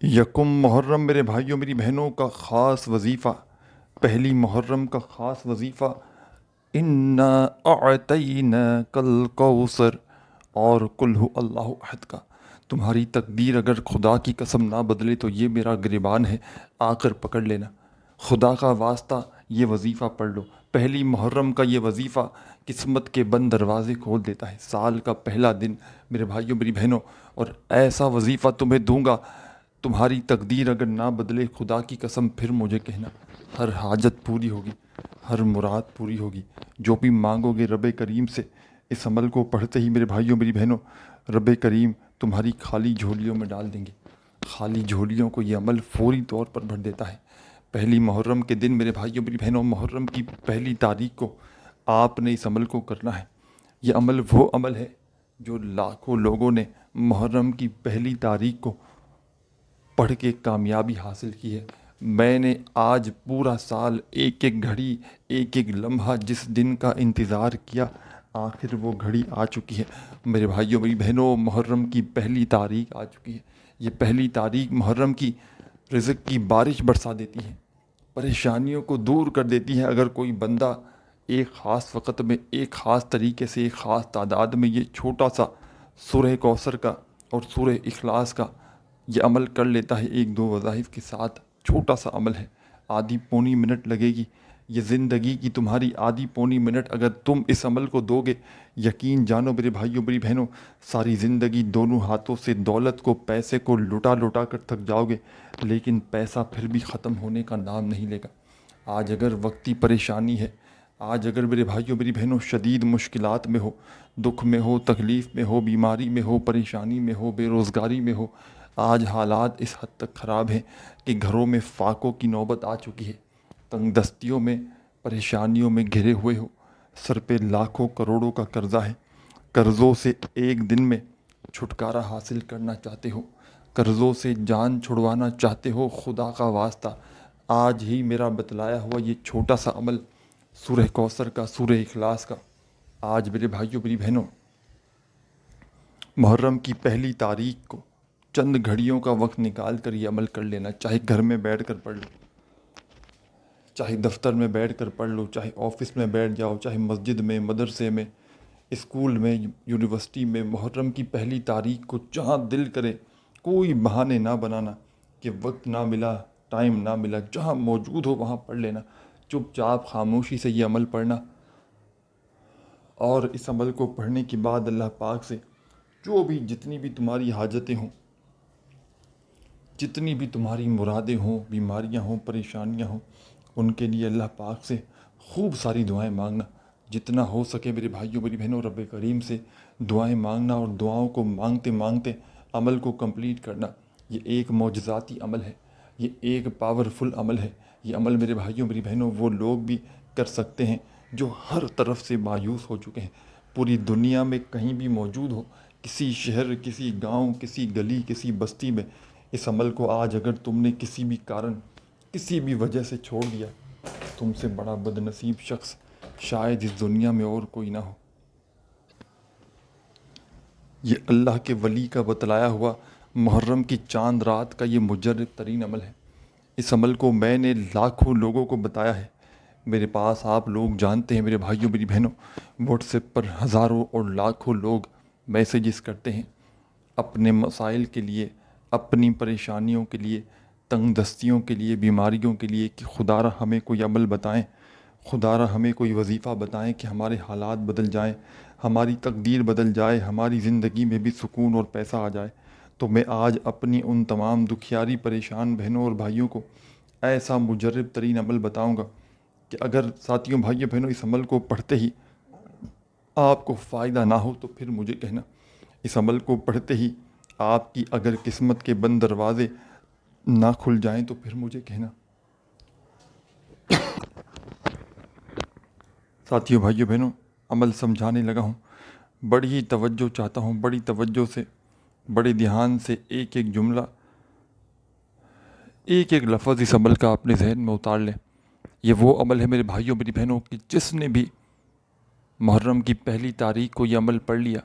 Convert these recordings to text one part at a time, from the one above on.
یکم محرم میرے بھائیوں میری بہنوں کا خاص وظیفہ، پہلی محرم کا خاص وظیفہ انا اعطیناک الکوثر اور قل ھو اللہ احد کا۔ تمہاری تقدیر اگر خدا کی قسم نہ بدلے تو یہ میرا گریبان ہے، آ کر پکڑ لینا۔ خدا کا واسطہ یہ وظیفہ پڑھ لو۔ پہلی محرم کا یہ وظیفہ قسمت کے بند دروازے کھول دیتا ہے۔ سال کا پہلا دن میرے بھائیوں میری بہنوں، اور ایسا وظیفہ تمہیں دوں گا، تمہاری تقدیر اگر نہ بدلے خدا کی قسم پھر مجھے کہنا، ہر حاجت پوری ہوگی، ہر مراد پوری ہوگی۔ جو بھی مانگو گے رب کریم سے، اس عمل کو پڑھتے ہی میرے بھائیوں میری بہنوں رب کریم تمہاری خالی جھولیوں میں ڈال دیں گے۔ خالی جھولیوں کو یہ عمل فوری طور پر بھر دیتا ہے۔ پہلی محرم کے دن میرے بھائیوں میری بہنوں، محرم کی پہلی تاریخ کو آپ نے اس عمل کو کرنا ہے۔ یہ عمل وہ عمل ہے جو لاکھوں لوگوں نے محرم کی پہلی تاریخ کو پڑھ کے کامیابی حاصل کی ہے۔ میں نے آج پورا سال ایک ایک گھڑی، ایک ایک لمحہ جس دن کا انتظار کیا، آخر وہ گھڑی آ چکی ہے۔ میرے بھائیوں میری بہنوں، محرم کی پہلی تاریخ آ چکی ہے۔ یہ پہلی تاریخ محرم کی رزق کی بارش برسا دیتی ہے، پریشانیوں کو دور کر دیتی ہے۔ اگر کوئی بندہ ایک خاص وقت میں، ایک خاص طریقے سے، ایک خاص تعداد میں یہ چھوٹا سا سورہ کوثر کا اور سورہ اخلاص کا یہ عمل کر لیتا ہے، ایک دو وظائف کے ساتھ، چھوٹا سا عمل ہے، آدھی پونی منٹ لگے گی۔ یہ زندگی کی تمہاری آدھی پونی منٹ اگر تم اس عمل کو دو گے، یقین جانو میرے بھائیوں میری بہنوں، ساری زندگی دونوں ہاتھوں سے دولت کو، پیسے کو لٹا لٹا کر تھک جاؤ گے، لیکن پیسہ پھر بھی ختم ہونے کا نام نہیں لے گا۔ آج اگر وقتی پریشانی ہے، آج اگر میرے بھائیوں میری بہنوں شدید مشکلات میں ہو، دکھ میں ہو، تکلیف میں ہو، بیماری میں ہو، پریشانی میں ہو، بے روزگاری میں ہو، آج حالات اس حد تک خراب ہیں کہ گھروں میں فاقوں کی نوبت آ چکی ہے، تنگ دستیوں میں، پریشانیوں میں گھرے ہوئے ہو، سر پہ لاکھوں کروڑوں کا قرضہ ہے، قرضوں سے ایک دن میں چھٹکارا حاصل کرنا چاہتے ہو، قرضوں سے جان چھڑوانا چاہتے ہو، خدا کا واسطہ آج ہی میرا بتلایا ہوا یہ چھوٹا سا عمل سورہ کوثر کا، سورہ اخلاص کا، آج میرے بھائیوں میری بہنوں محرم کی پہلی تاریخ کو چند گھڑیوں کا وقت نکال کر یہ عمل کر لینا۔ چاہے گھر میں بیٹھ کر پڑھ لو، چاہے دفتر میں بیٹھ کر پڑھ لو، چاہے آفس میں بیٹھ جاؤ، چاہے مسجد میں، مدرسے میں، اسکول میں، یونیورسٹی میں، محرم کی پہلی تاریخ کو جہاں دل کرے، کوئی بہانے نہ بنانا کہ وقت نہ ملا، ٹائم نہ ملا، جہاں موجود ہو وہاں پڑھ لینا، چپ چاپ خاموشی سے یہ عمل پڑھنا، اور اس عمل کو پڑھنے کے بعد اللہ پاک سے جو بھی، جتنی بھی تمہاری حاجتیں ہوں، جتنی بھی تمہاری مرادیں ہوں، بیماریاں ہوں، پریشانیاں ہوں، ان کے لیے اللہ پاک سے خوب ساری دعائیں مانگنا، جتنا ہو سکے میرے بھائیوں میری بہنوں رب کریم سے دعائیں مانگنا، اور دعاؤں کو مانگتے مانگتے عمل کو کمپلیٹ کرنا۔ یہ ایک معجزاتی عمل ہے، یہ ایک پاورفل عمل ہے۔ یہ عمل میرے بھائیوں میری بہنوں وہ لوگ بھی کر سکتے ہیں جو ہر طرف سے مایوس ہو چکے ہیں، پوری دنیا میں کہیں بھی موجود ہو، کسی شہر، کسی گاؤں، کسی گلی، کسی بستی میں، اس عمل کو آج اگر تم نے کسی بھی کارن، کسی بھی وجہ سے چھوڑ دیا، تم سے بڑا بد نصیب شخص شاید اس دنیا میں اور کوئی نہ ہو۔ یہ اللہ کے ولی کا بتلایا ہوا محرم کی چاند رات کا یہ مجرب ترین عمل ہے۔ اس عمل کو میں نے لاکھوں لوگوں کو بتایا ہے، میرے پاس آپ لوگ جانتے ہیں میرے بھائیوں میری بہنوں، واٹس ایپ پر ہزاروں اور لاکھوں لوگ میسیجز کرتے ہیں اپنے مسائل کے لیے، اپنی پریشانیوں کے لیے، تنگ دستیوں کے لیے، بیماریوں کے لیے، کہ خدا را ہمیں کوئی عمل بتائیں، خدا را ہمیں کوئی وظیفہ بتائیں کہ ہمارے حالات بدل جائیں، ہماری تقدیر بدل جائے، ہماری زندگی میں بھی سکون اور پیسہ آ جائے۔ تو میں آج اپنی ان تمام دکھیاری پریشان بہنوں اور بھائیوں کو ایسا مجرب ترین عمل بتاؤں گا کہ اگر ساتھیوں، بھائیوں، بہنوں اس عمل کو پڑھتے ہی آپ کو فائدہ نہ ہو تو پھر مجھے کہنا۔ اس عمل کو پڑھتے ہی آپ کی اگر قسمت کے بند دروازے نہ کھل جائیں تو پھر مجھے کہنا۔ ساتھیوں، بھائیوں، بہنوں، عمل سمجھانے لگا ہوں، بڑی ہی توجہ چاہتا ہوں، بڑی توجہ سے، بڑے دھیان سے ایک ایک جملہ، ایک ایک لفظ اس عمل کا اپنے ذہن میں اتار لیں۔ یہ وہ عمل ہے میرے بھائیوں میری بہنوں کہ جس نے بھی محرم کی پہلی تاریخ کو یہ عمل پڑھ لیا،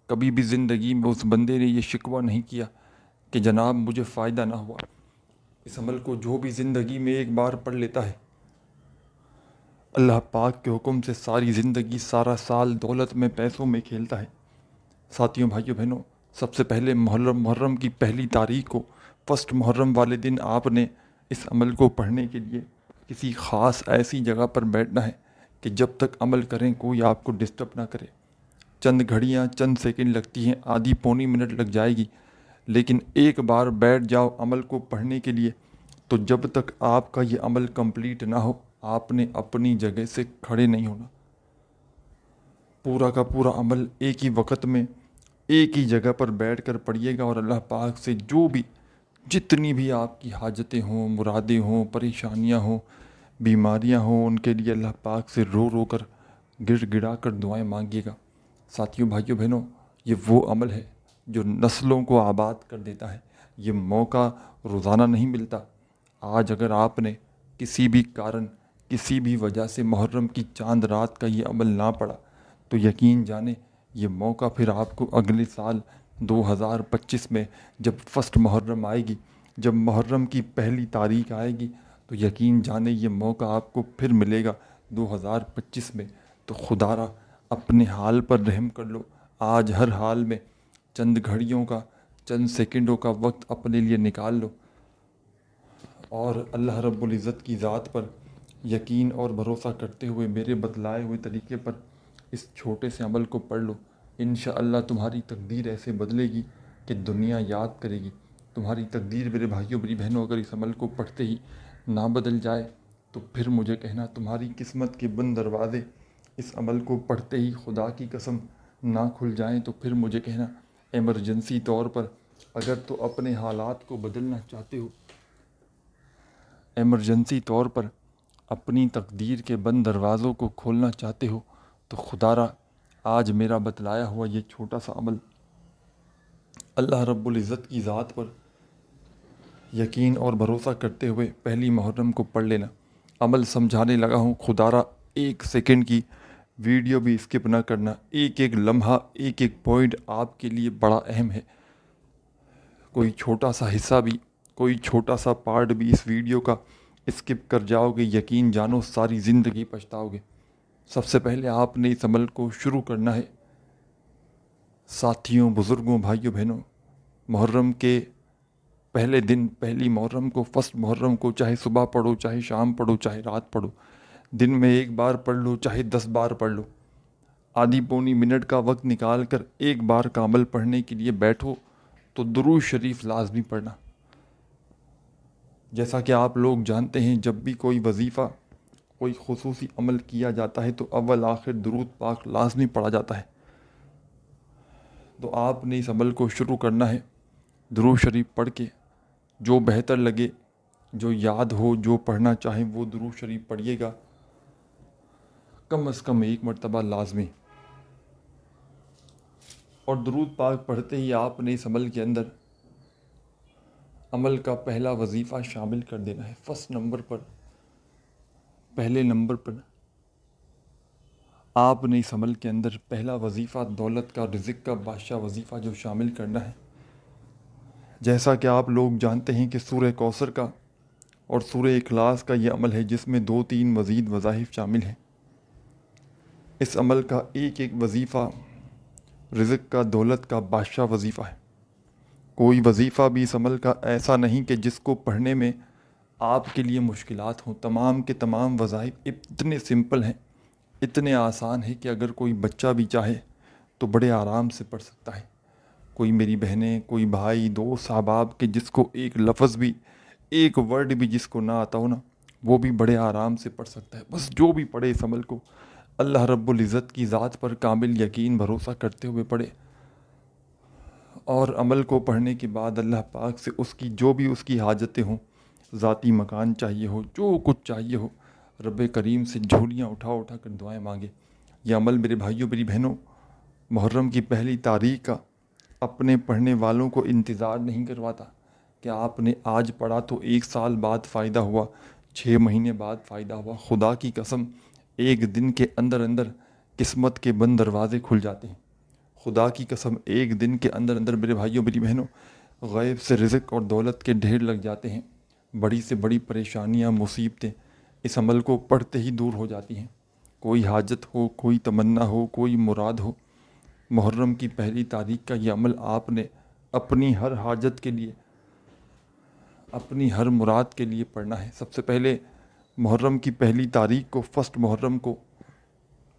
کبھی بھی زندگی میں اس بندے نے یہ شکوہ نہیں کیا کہ جناب مجھے فائدہ نہ ہوا۔ اس عمل کو جو بھی زندگی میں ایک بار پڑھ لیتا ہے، اللہ پاک کے حکم سے ساری زندگی، سارا سال دولت میں، پیسوں میں کھیلتا ہے۔ ساتھیوں، بھائیوں، بہنوں، سب سے پہلے محرم کی پہلی تاریخ کو، فرسٹ محرم والے دن آپ نے اس عمل کو پڑھنے کے لیے کسی خاص ایسی جگہ پر بیٹھنا ہے کہ جب تک عمل کریں کوئی آپ کو ڈسٹرب نہ کرے۔ چند گھڑیاں، چند سیکنڈ لگتی ہیں، آدھی پونی منٹ لگ جائے گی، لیکن ایک بار بیٹھ جاؤ عمل کو پڑھنے کے لیے تو جب تک آپ کا یہ عمل کمپلیٹ نہ ہو آپ نے اپنی جگہ سے کھڑے نہیں ہونا۔ پورا کا پورا عمل ایک ہی وقت میں ایک ہی جگہ پر بیٹھ کر پڑھیے گا، اور اللہ پاک سے جو بھی، جتنی بھی آپ کی حاجتیں ہوں، مرادیں ہوں، پریشانیاں ہوں، بیماریاں ہوں، ان کے لیے اللہ پاک سے رو رو کر، گڑ گڑا کر دعائیں مانگیے گا۔ ساتھیوں، بھائیوں، بہنوں، یہ وہ عمل ہے جو نسلوں کو آباد کر دیتا ہے۔ یہ موقع روزانہ نہیں ملتا۔ آج اگر آپ نے کسی بھی کارن، کسی بھی وجہ سے محرم کی چاند رات کا یہ عمل نہ پڑا تو یقین جانیں یہ موقع پھر آپ کو اگلے سال 2025 میں جب فرسٹ محرم آئے گی، جب محرم کی پہلی تاریخ آئے گی تو یقین جانیں یہ موقع آپ کو پھر ملے گا 2025 میں۔ تو خدا را اپنے حال پر رحم کر لو۔ آج ہر حال میں چند گھڑیوں کا، چند سیکنڈوں کا وقت اپنے لیے نکال لو اور اللہ رب العزت کی ذات پر یقین اور بھروسہ کرتے ہوئے میرے بتلائے ہوئے طریقے پر اس چھوٹے سے عمل کو پڑھ لو۔ انشاءاللہ تمہاری تقدیر ایسے بدلے گی کہ دنیا یاد کرے گی۔ تمہاری تقدیر میرے بھائیوں، میری بہنوں، اگر اس عمل کو پڑھتے ہی نہ بدل جائے تو پھر مجھے کہنا تمہاری قسمت کے بند دروازے اس عمل کو پڑھتے ہی خدا کی قسم نہ کھل جائیں تو پھر مجھے کہنا ایمرجنسی طور پر اگر تو اپنے حالات کو بدلنا چاہتے ہو، ایمرجنسی طور پر اپنی تقدیر کے بند دروازوں کو کھولنا چاہتے ہو تو خدا را آج میرا بتلایا ہوا یہ چھوٹا سا عمل اللہ رب العزت کی ذات پر یقین اور بھروسہ کرتے ہوئے پہلی محرم کو پڑھ لینا۔ عمل سمجھانے لگا ہوں، خدا را ایک سیکنڈ کی ویڈیو بھی اسکپ نہ کرنا۔ ایک ایک لمحہ، ایک ایک پوائنٹ آپ کے لیے بڑا اہم ہے۔ کوئی چھوٹا سا حصہ بھی، کوئی چھوٹا سا پارٹ بھی اس ویڈیو کا اسکپ کر جاؤ گے، یقین جانو ساری زندگی پچھتاؤ گے۔ سب سے پہلے آپ نے اس عمل کو شروع کرنا ہے۔ ساتھیوں، بزرگوں، بھائیوں، بہنوں، محرم کے پہلے دن، پہلی محرم کو، فرسٹ محرم کو، چاہے صبح پڑھو، چاہے شام پڑھو، چاہے رات پڑھو، دن میں ایک بار پڑھ لو، چاہے 10 بار پڑھ لو، آدھی پونی منٹ کا وقت نکال کر ایک بار کا عمل پڑھنے کے لیے بیٹھو تو درود شریف لازمی پڑھنا۔ جیسا کہ آپ لوگ جانتے ہیں جب بھی کوئی وظیفہ، کوئی خصوصی عمل کیا جاتا ہے تو اول آخر درود پاک لازمی پڑھا جاتا ہے۔ تو آپ نے اس عمل کو شروع کرنا ہے درود شریف پڑھ کے۔ جو بہتر لگے، جو یاد ہو، جو پڑھنا چاہیں وہ درود شریف پڑھیے گا، کم از کم ایک مرتبہ لازمی۔ اور درود پاک پڑھتے ہی آپ نے اس عمل کے اندر عمل کا پہلا وظیفہ شامل کر دینا ہے۔ فرسٹ نمبر پر، پہلے نمبر پر آپ نے اس عمل کے اندر پہلا وظیفہ دولت کا، رزق کا بادشاہ وظیفہ جو شامل کرنا ہے۔ جیسا کہ آپ لوگ جانتے ہیں کہ سورہ کوثر کا اور سورہ اخلاص کا یہ عمل ہے جس میں 2-3 مزید وظائف شامل ہیں۔ اس عمل کا ایک ایک وظیفہ رزق کا، دولت کا بادشاہ وظیفہ ہے۔ کوئی وظیفہ بھی اس عمل کا ایسا نہیں کہ جس کو پڑھنے میں آپ کے لیے مشکلات ہوں۔ تمام کے تمام وظائف اتنے سمپل ہیں، اتنے آسان ہیں کہ اگر کوئی بچہ بھی چاہے تو بڑے آرام سے پڑھ سکتا ہے۔ کوئی میری بہنیں، کوئی بھائی، دوست، احباب کہ جس کو ایک لفظ بھی، ایک ورڈ بھی جس کو نہ آتا ہو نا، وہ بھی بڑے آرام سے پڑھ سکتا ہے۔ بس جو بھی پڑھے اس عمل کو اللہ رب العزت کی ذات پر کامل یقین بھروسہ کرتے ہوئے پڑھے، اور عمل کو پڑھنے کے بعد اللہ پاک سے اس کی جو بھی اس کی حاجتیں ہوں، ذاتی مکان چاہیے ہو، جو کچھ چاہیے ہو، رب کریم سے جھولیاں اٹھا اٹھا کر دعائیں مانگے۔ یہ عمل میرے بھائیوں، میری بہنوں، محرم کی پہلی تاریخ کا اپنے پڑھنے والوں کو انتظار نہیں کرواتا کہ آپ نے آج پڑھا تو 1 سال بعد فائدہ ہوا، 6 مہینے بعد فائدہ ہوا۔ خدا کی قسم ایک دن کے اندر اندر قسمت کے بند دروازے کھل جاتے ہیں۔ خدا کی قسم ایک دن کے اندر اندر میرے بھائیوں، میری بہنوں، غیب سے رزق اور دولت کے ڈھیر لگ جاتے ہیں، بڑی سے بڑی پریشانیاں مصیبتیں اس عمل کو پڑھتے ہی دور ہو جاتی ہیں۔ کوئی حاجت ہو، کوئی تمنا ہو، کوئی مراد ہو، محرم کی پہلی تاریخ کا یہ عمل آپ نے اپنی ہر حاجت کے لیے، اپنی ہر مراد کے لیے پڑھنا ہے۔ سب سے پہلے محرم کی پہلی تاریخ کو، فسٹ محرم کو،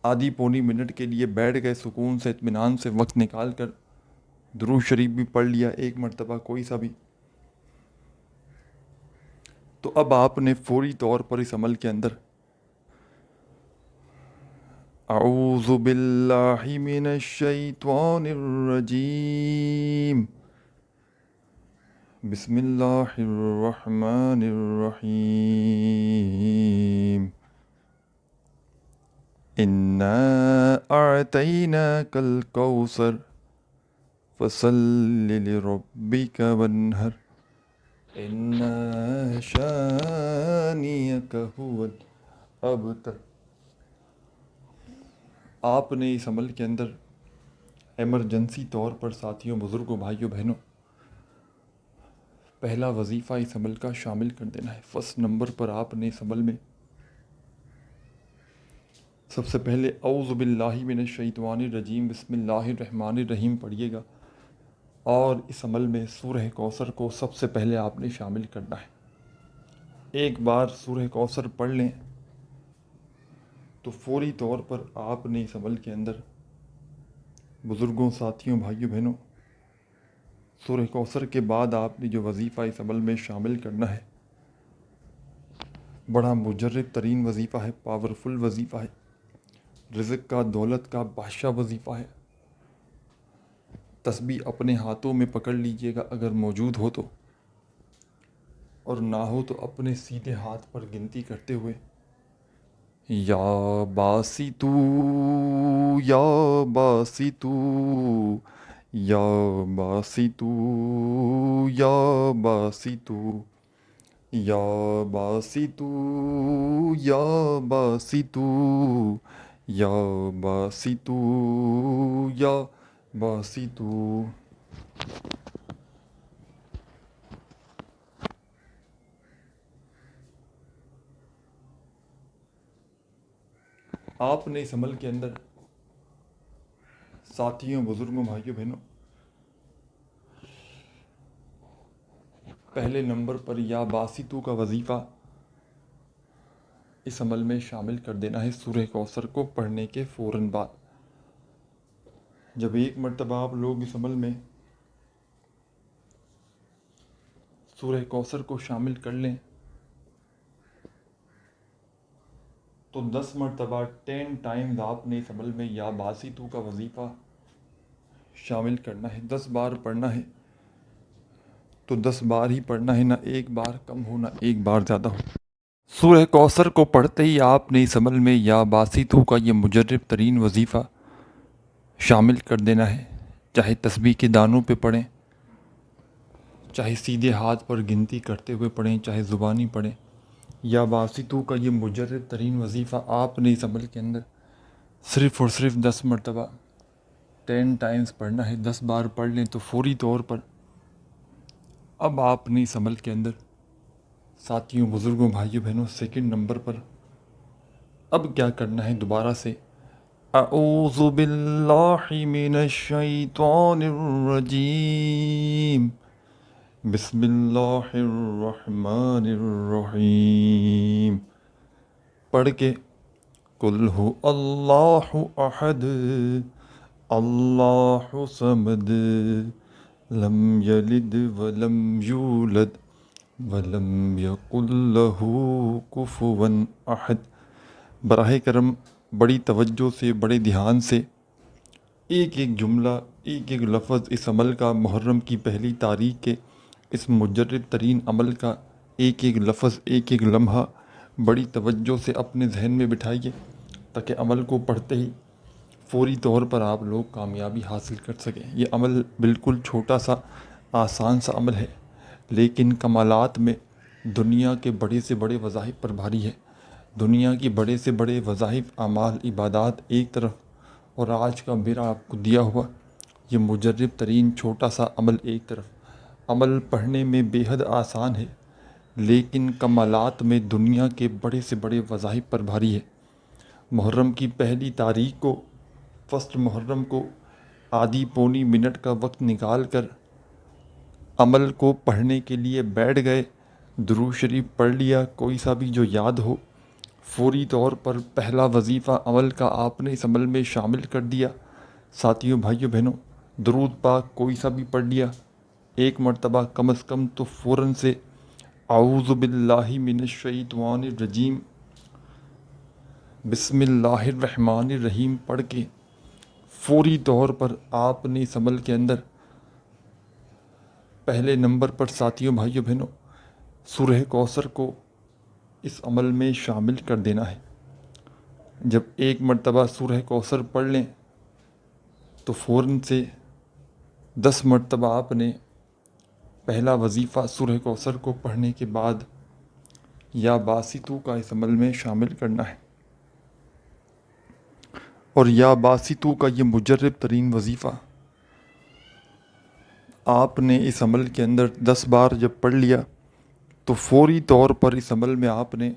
آدھی پونی منٹ کے لیے بیٹھ گئے، سکون سے اطمینان سے وقت نکال کر درود شریف بھی پڑھ لیا ایک مرتبہ کوئی سا بھی۔ تو اب آپ نے فوری طور پر اس عمل کے اندر اعوذ باللہ من الشیطان الرجیم، بسم اللہ الرحمن الرحیم، انا اعطیناک الکوثر فصل لربک وانحر ان شانئک هو الابتر۔ آپ نے اس عمل کے اندر ایمرجنسی طور پر ساتھیوں، بزرگوں، بھائیوں، بہنوں، پہلا وظیفہ اس عمل کا شامل کر دینا ہے۔ فرسٹ نمبر پر آپ نے اس عمل میں سب سے پہلے اعوذ باللہ من الشیطان الرجیم بسم اللہ الرحمن الرحیم پڑھیے گا، اور اس عمل میں سورہ کوثر کو سب سے پہلے آپ نے شامل کرنا ہے۔ ایک بار سورہ کوثر پڑھ لیں تو فوری طور پر آپ نے اس عمل کے اندر بزرگوں، ساتھیوں، بھائیوں، بہنوں، سورہ کوثر کے بعد آپ نے جو وظیفہ اس عمل میں شامل کرنا ہے، بڑا مجرب ترین وظیفہ ہے، پاورفل وظیفہ ہے، رزق کا، دولت کا بادشاہ وظیفہ ہے۔ تسبیح اپنے ہاتھوں میں پکڑ لیجئے گا اگر موجود ہو تو، اور نہ ہو تو اپنے سیدھے ہاتھ پر گنتی کرتے ہوئے یا باسطو یا باسطو یا باسطو یا باسطو یا باسطو یا باسطو یا باسطو یا باسطو۔ آپ نے اس عمل کے اندر ساتھیوں، بزرگوں، بھائیوں، بہنوں، پہلے نمبر پر یا باسطو کا وظیفہ اس عمل میں شامل کر دینا ہے سورہ کوثر کو پڑھنے کے فوراً بعد۔ جب ایک مرتبہ آپ لوگ اس عمل میں سورہ کوثر کو شامل کر لیں تو 10 مرتبہ 10 ٹائمز آپ نے اس عمل میں یا باسطو کا وظیفہ شامل کرنا ہے۔ 10 بار پڑھنا ہے تو 10 بار ہی پڑھنا ہے، نہ ایک بار کم ہو نہ ایک بار زیادہ ہو۔ سورہ کوثر کو پڑھتے ہی آپ نے اس عمل میں یا باسطو کا یہ مجرب ترین وظیفہ شامل کر دینا ہے، چاہے تسبیح کے دانوں پہ پڑھیں، چاہے سیدھے ہاتھ پر گنتی کرتے ہوئے پڑھیں، چاہے زبانی پڑھیں۔ یا باسطو کا یہ مجرب ترین وظیفہ آپ نے اس عمل کے اندر صرف اور صرف 10 مرتبہ 10 ٹائمز پڑھنا ہے۔ 10 بار پڑھ لیں تو فوری طور پر اب آپ نے اس عمل کے اندر ساتھیوں، بزرگوں، بھائیوں، بہنوں، سیکنڈ نمبر پر اب کیا کرنا ہے، دوبارہ سے اعوذ باللہ من الشیطان الرجیم بسم اللہ الرحمن الرحیم پڑھ کے قل ہو اللہ احد اللہ صمد لم یلد ولم یولد ولم یکن لہ کفوا احد۔ براہ کرم بڑی توجہ سے، بڑے دھیان سے ایک ایک جملہ، ایک ایک لفظ اس عمل کا، محرم کی پہلی تاریخ کے اس مجرب ترین عمل کا ایک ایک لفظ، ایک ایک لمحہ بڑی توجہ سے اپنے ذہن میں بٹھائیے، تاکہ عمل کو پڑھتے ہی فوری طور پر آپ لوگ کامیابی حاصل کر سکیں۔ یہ عمل بالکل چھوٹا سا، آسان سا عمل ہے، لیکن کمالات میں دنیا کے بڑے سے بڑے وظائف پر بھاری ہے۔ دنیا کی بڑے سے بڑے وظائف، اعمال، عبادات ایک طرف، اور آج کا میرا آپ کو دیا ہوا یہ مجرب ترین چھوٹا سا عمل ایک طرف۔ عمل پڑھنے میں بے حد آسان ہے، لیکن کمالات میں دنیا کے بڑے سے بڑے وظائف پر بھاری ہے۔ محرم کی پہلی تاریخ کو، فسٹ محرم کو آدھی پونی منٹ کا وقت نکال کر عمل کو پڑھنے کے لیے بیٹھ گئے، درود شریف پڑھ لیا، کوئی سا بھی جو یاد ہو، فوری طور پر پہلا وظیفہ عمل کا آپ نے اس عمل میں شامل کر دیا۔ ساتھیوں، بھائیوں، بہنوں، درود پاک کوئی سا بھی پڑھ لیا ایک مرتبہ کم از کم، تو فوراً سے اعوذ باللہ من الشیطان الرجیم بسم اللہ الرحمن الرحیم پڑھ کے فوری طور پر آپ نے اس عمل کے اندر پہلے نمبر پر، ساتھیوں، بھائیوں، بہنوں، سورہ کوثر کو اس عمل میں شامل کر دینا ہے۔ جب ایک مرتبہ سورہ کوثر پڑھ لیں تو فوراً سے 10 مرتبہ آپ نے پہلا وظیفہ سورہ کوثر کو پڑھنے کے بعد یا باسطو کا اس عمل میں شامل کرنا ہے۔ اور یا باسطو کا یہ مجرب ترین وظیفہ آپ نے اس عمل کے اندر 10 بار جب پڑھ لیا تو فوری طور پر اس عمل میں آپ نے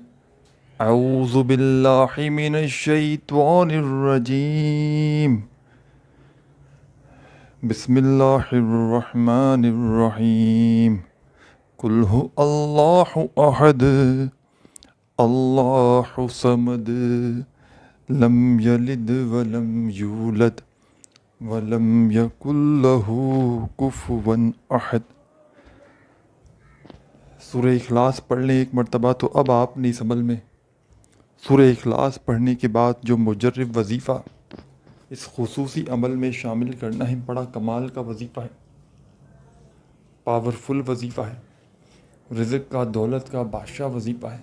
اعوذ باللہ من الشیطان الرجیم بسم اللہ الرحمن الرحیم قل هو اللہ احد اللہ صمد لم یلد ولم یولد ولم یکن لہ کفوا احد۔ سورہ اخلاص پڑھ لیں ایک مرتبہ، تو اب آپ نے اس عمل میں سورہ اخلاص پڑھنے کے بعد جو مجرب وظیفہ اس خصوصی عمل میں شامل کرنا ہے، بڑا کمال کا وظیفہ ہے، پاورفل وظیفہ ہے، رزق کا، دولت کا بادشاہ وظیفہ ہے۔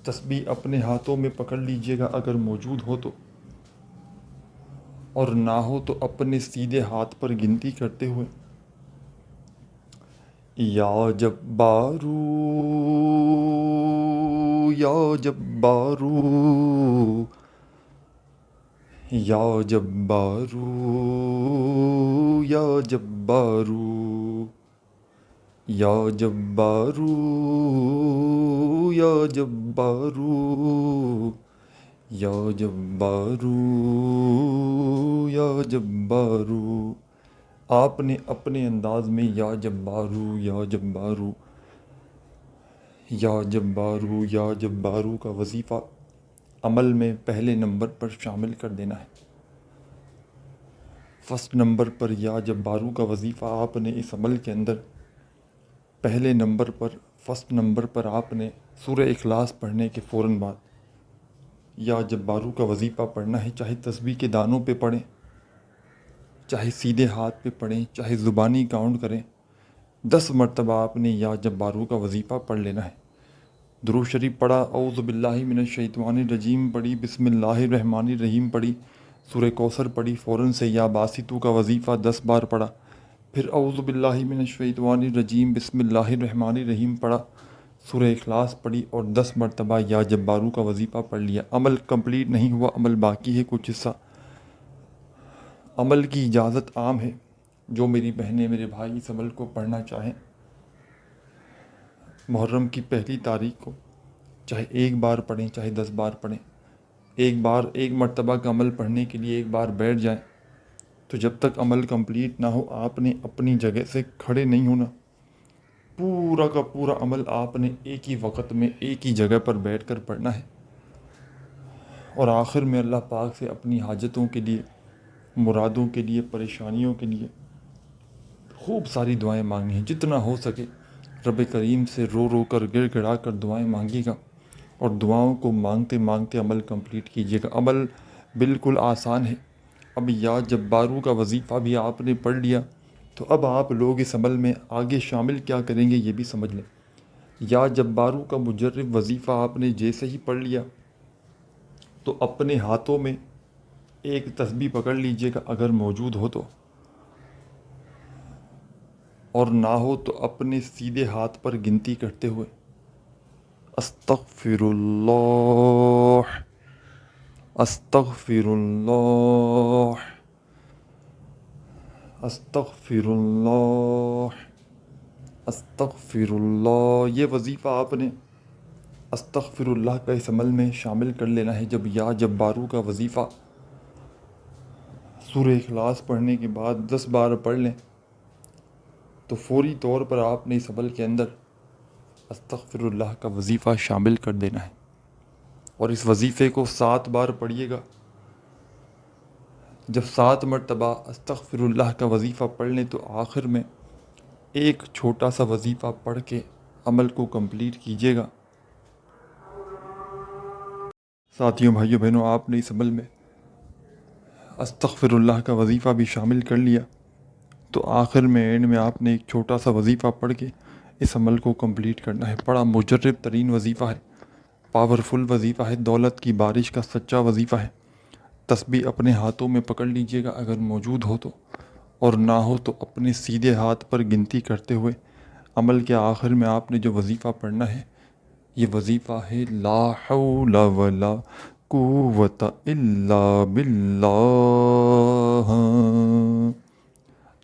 تسبیح اپنے ہاتھوں میں پکڑ لیجئے گا اگر موجود ہو تو، اور نہ ہو تو اپنے سیدھے ہاتھ پر گنتی کرتے ہوئے یا جبارو یا جبارو یا جبارو یا جبارو یا جبارو یا جبارو یا جبارو یا جبارو۔ آپ نے اپنے انداز میں یا جبارو یا جبارو یا جبارو یا جبارو کا وظیفہ عمل میں پہلے نمبر پر شامل کر دینا ہے۔ فرسٹ نمبر پر یا جبارو کا وظیفہ آپ نے اس عمل کے اندر پہلے نمبر پر، فرسٹ نمبر پر آپ نے سورہ اخلاص پڑھنے کے فوراً بعد یا جبارو کا وظیفہ پڑھنا ہے، چاہے تسبیح کے دانوں پہ پڑھیں، چاہے سیدھے ہاتھ پہ پڑھیں، چاہے زبانی کاؤنٹ کریں، 10 مرتبہ آپ نے یا جبارو کا وظیفہ پڑھ لینا ہے۔ درود شریف پڑھا، اعوذ باللہ من الشیطان الرجیم پڑھی، بسم اللہ الرحمن الرحیم پڑھی، سورہ کوثر پڑھی، فوراً سے یا باسطو کا وظیفہ 10 بار پڑھا، پھر اعوذ باللہ من الشیطان الرجیم بسم اللہ الرحمن الرحیم پڑھا، سورہ اخلاص پڑھی، اور 10 مرتبہ یا جبارو کا وظیفہ پڑھ لیا۔ عمل کمپلیٹ نہیں ہوا، عمل باقی ہے کچھ حصہ۔ عمل کی اجازت عام ہے، جو میری بہنیں، میرے بھائی اس عمل کو پڑھنا چاہیں محرم کی پہلی تاریخ کو، چاہے ایک بار پڑھیں، چاہے 10 بار پڑھیں، ایک مرتبہ کا عمل پڑھنے کے لیے ایک بار بیٹھ جائیں، تو جب تک عمل کمپلیٹ نہ ہو آپ نے اپنی جگہ سے کھڑے نہیں ہونا، پورا کا پورا عمل آپ نے ایک ہی وقت میں ایک ہی جگہ پر بیٹھ کر پڑھنا ہے، اور آخر میں اللہ پاک سے اپنی حاجتوں کے لیے، مرادوں کے لیے، پریشانیوں کے لیے خوب ساری دعائیں مانگی ہیں، جتنا ہو سکے رب کریم سے رو رو کر، گڑ گڑا کر دعائیں مانگیے گا، اور دعاؤں کو مانگتے مانگتے عمل کمپلیٹ کیجیے گا۔ عمل بالکل آسان ہے۔ اب یا جبارو کا وظیفہ بھی آپ نے پڑھ لیا، تو اب آپ لوگ اس عمل میں آگے شامل کیا کریں گے یہ بھی سمجھ لیں۔ یا جبارو کا مجرب وظیفہ آپ نے جیسے ہی پڑھ لیا تو اپنے ہاتھوں میں ایک تسبیح پکڑ لیجئے گا اگر موجود ہو تو، اور نہ ہو تو اپنے سیدھے ہاتھ پر گنتی کرتے ہوئے استغفر اللہ استغفر اللہ استغفر اللہ، استغفر اللہ۔ یہ وظیفہ آپ نے استغفر اللہ کا اس عمل میں شامل کر لینا ہے۔ جب یا جبارو کا وظیفہ سورہ اخلاص پڑھنے کے بعد 10 بار پڑھ لیں تو فوری طور پر آپ نے اس عمل کے اندر استغفر اللہ کا وظیفہ شامل کر دینا ہے، اور اس وظیفے کو 7 بار پڑھیے گا۔ جب 7 مرتبہ استغفر اللہ کا وظیفہ پڑھ لیں تو آخر میں ایک چھوٹا سا وظیفہ پڑھ کے عمل کو کمپلیٹ کیجیے گا۔ ساتھیوں، بھائیوں، بہنوں، آپ نے اس عمل میں استغفر اللہ کا وظیفہ بھی شامل کر لیا تو آخر میں اینڈ میں آپ نے ایک چھوٹا سا وظیفہ پڑھ کے اس عمل کو کمپلیٹ کرنا ہے۔ بڑا مجرب ترین وظیفہ ہے، پاورفل وظیفہ ہے، دولت کی بارش کا سچا وظیفہ ہے۔ تسبیح اپنے ہاتھوں میں پکڑ لیجئے گا اگر موجود ہو تو، اور نہ ہو تو اپنے سیدھے ہاتھ پر گنتی کرتے ہوئے عمل کے آخر میں آپ نے جو وظیفہ پڑھنا ہے، یہ وظیفہ ہے لا حول ولا قوت الا باللہ،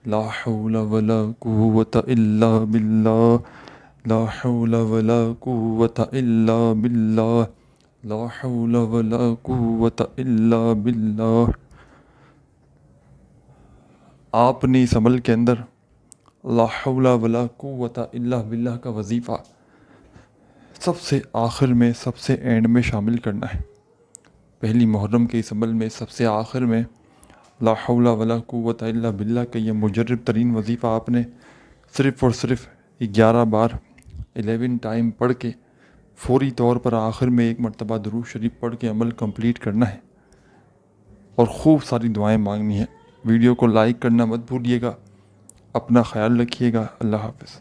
لا حول ولا قوت الا باللہ، لا حول ولا قوت الا باللہ، لا حول ولا قوت الا باللہ۔ آپ نے اس عمل کے اندر لا حول ولا قوت الا باللہ کا وظیفہ سب سے آخر میں، سب سے اینڈ میں شامل کرنا ہے۔ پہلی محرم کے اس عمل میں سب سے آخر میں لا حول ولا قوت الا باللہ کا یہ مجرب ترین وظیفہ آپ نے صرف اور صرف 11 بار 11 ٹائم پڑھ کے فوری طور پر آخر میں ایک مرتبہ درود شریف پڑھ کے عمل کمپلیٹ کرنا ہے، اور خوب ساری دعائیں مانگنی ہیں۔ ویڈیو کو لائک کرنا مت بھولیے گا۔ اپنا خیال رکھیے گا۔ اللہ حافظ۔